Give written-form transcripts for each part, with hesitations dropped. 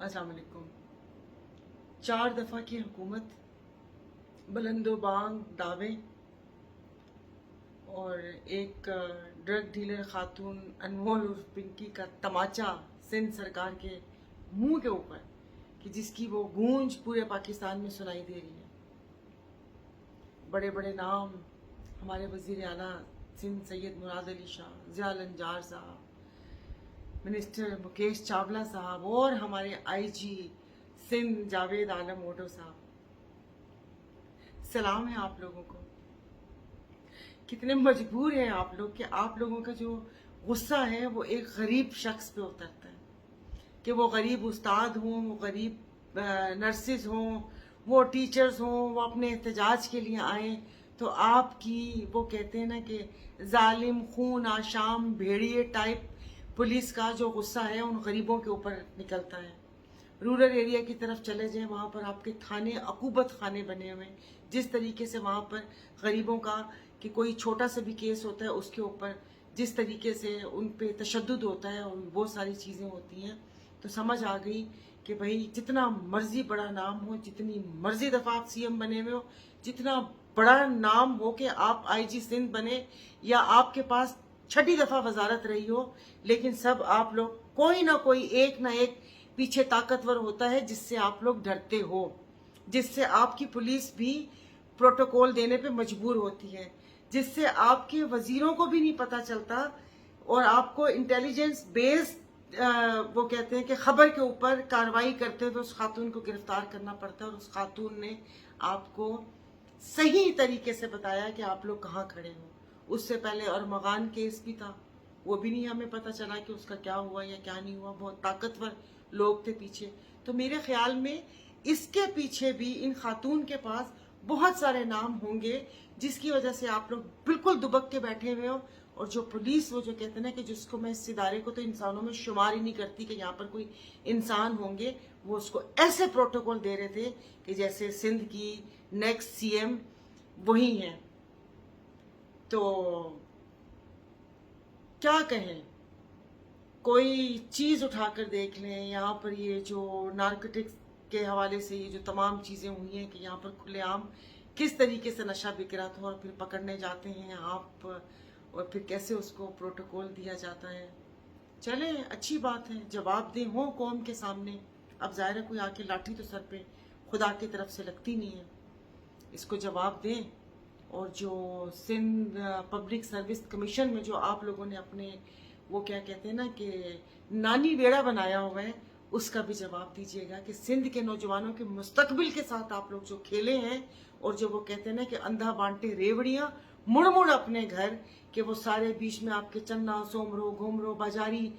अस्सलाम वालेकुम। 4 दफ़ा की हुकूमत, बुलंदो बांग दावे और एक ड्रग डीलर खातून अनमोल उर्फ पिंकी का तमाचा सिंध सरकार के मुंह के ऊपर कि जिसकी वो गूंज पूरे पाकिस्तान में सुनाई दे रही है। बड़े बड़े नाम हमारे वज़ीर आला सिंध सैयद मुराद अली शाह, ज़िया अंजार साहब, मिनिस्टर मुकेश चावला साहब और हमारे आईजी सिंध जावेद आलम ओडो साहब, सलाम है आप लोगों को। कितने मजबूर हैं आप लोग कि आप लोगों का जो गुस्सा है वो एक गरीब शख्स पे उतरता है, कि वो गरीब उस्ताद हों, वो गरीब नर्सिस हों, वो टीचर्स हों, वो अपने एहतजाज के लिए आए तो आपकी वो कहते हैं ना कि जालिम खून आशाम भेड़िए टाइप पुलिस का जो गुस्सा है उन गरीबों के ऊपर निकलता है। रूरल एरिया की तरफ चले जाएं, वहाँ पर आपके थाने अकूबत खाने बने हुए हैं। जिस तरीके से वहाँ पर गरीबों का कि कोई छोटा सा भी केस होता है उसके ऊपर जिस तरीके से उन पे तशद्दुद होता है और बहुत सारी चीज़ें होती हैं, तो समझ आ गई कि भाई जितना मर्जी बड़ा नाम हो, जितनी मर्जी दफ़ा आप सीएम बने हुए हो, जितना बड़ा नाम हो कि आप आईजी सिंध बने या आपके पास छठी दफ़ा वजारत रही हो, लेकिन सब आप लोग कोई ना कोई एक ना एक पीछे ताकतवर होता है जिससे आप लोग डरते हो, जिससे आपकी पुलिस भी प्रोटोकॉल देने पे मजबूर होती है, जिससे आपके वजीरों को भी नहीं पता चलता और आपको इंटेलिजेंस बेस्ड वो कहते हैं कि खबर के ऊपर कार्रवाई करते हुए उस खातून को गिरफ्तार करना पड़ता है और उस खातून ने आपको सही तरीके से बताया कि आप लोग कहाँ खड़े हो। उससे पहले अरमगान केस भी था, वो भी नहीं हमें पता चला कि उसका क्या हुआ या क्या नहीं हुआ। बहुत ताकतवर लोग थे पीछे। तो मेरे ख्याल में इसके पीछे भी इन खातून के पास बहुत सारे नाम होंगे जिसकी वजह से आप लोग बिल्कुल दुबक के बैठे हुए हो। और जो पुलिस वो जो कहते हैं ना कि जिसको मैं इस इदारे को तो इंसानों में शुमार ही नहीं करती कि यहाँ पर कोई इंसान होंगे, वो उसको ऐसे प्रोटोकॉल दे रहे थे कि जैसे सिंध की नेक्स्ट सीएम वही हैं। तो क्या कहें, कोई चीज उठाकर देख लें। यहाँ पर ये जो नारकोटिक्स के हवाले से ये जो तमाम चीजें हुई हैं कि यहाँ पर खुलेआम किस तरीके से नशा बिक रहा था और फिर पकड़ने जाते हैं आप और फिर कैसे उसको प्रोटोकॉल दिया जाता है। चले अच्छी बात है, जवाब दें हो कौम के सामने। अब जाहिर है कोई आके लाठी तो सर पे खुदा की तरफ से लगती नहीं है, इसको जवाब दें। और जो सिंध पब्लिक सर्विस कमीशन में जो आप लोगों ने अपने वो क्या कहते हैं ना कि नानी वेड़ा बनाया हुआ है, उसका भी जवाब दीजिएगा कि सिंध के नौजवानों के मुस्तकबिल के साथ आप लोग जो खेले हैं और जो वो कहते हैं ना कि अंधा बांटे रेवड़ियां मुड़ मुड़ अपने घर, कि वो सारे बीच में आपके चन्ना सोमरो घुमरो बाजारी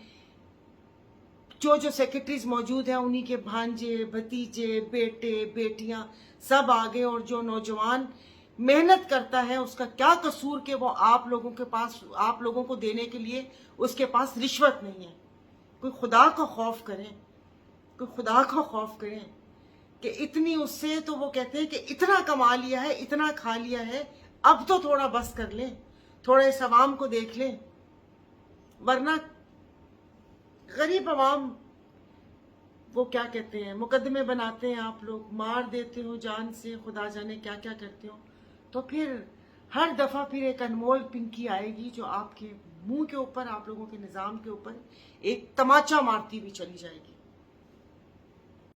जो सेक्रेटरीज मौजूद हैं उन्हीं के भांजे भतीजे बेटे बेटियां सब आ गए। और जो नौजवान मेहनत करता है उसका क्या कसूर कि वो आप लोगों के पास आप लोगों को देने के लिए उसके पास रिश्वत नहीं है। कोई खुदा का खौफ करें, कोई खुदा का खौफ करें कि इतनी उससे तो वो कहते हैं कि इतना कमा लिया है, इतना खा लिया है, अब तो थोड़ा बस कर लें, थोड़ा इस अवाम को देख लें। वरना गरीब अवाम वो क्या कहते हैं मुकदमे बनाते हैं, आप लोग मार देते हो जान से, खुदा जाने क्या क्या करते हो। तो फिर हर दफा फिर एक अनमोल पिंकी आएगी जो आपके मुंह के ऊपर आप लोगों के निजाम के ऊपर एक तमाचा मारती हुई चली जाएगी।